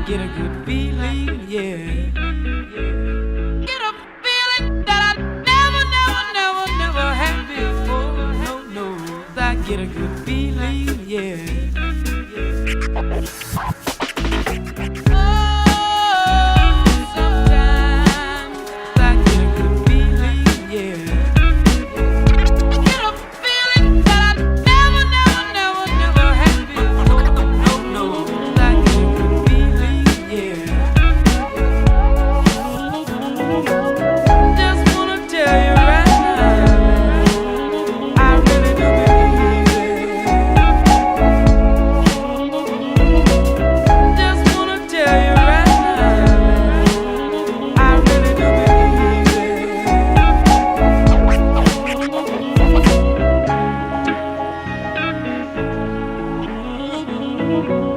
get a good feeling, yeah. Get a feeling that I never had before. No, no, I get a good feeling, yeah. Oh, sometimes I get a good feeling, yeah. Get a feeling that I never had before. No, no, I get a good feeling, yeah. Just wanna tell you right now, I really do believe it. Just wanna tell you right now, I really do believe it.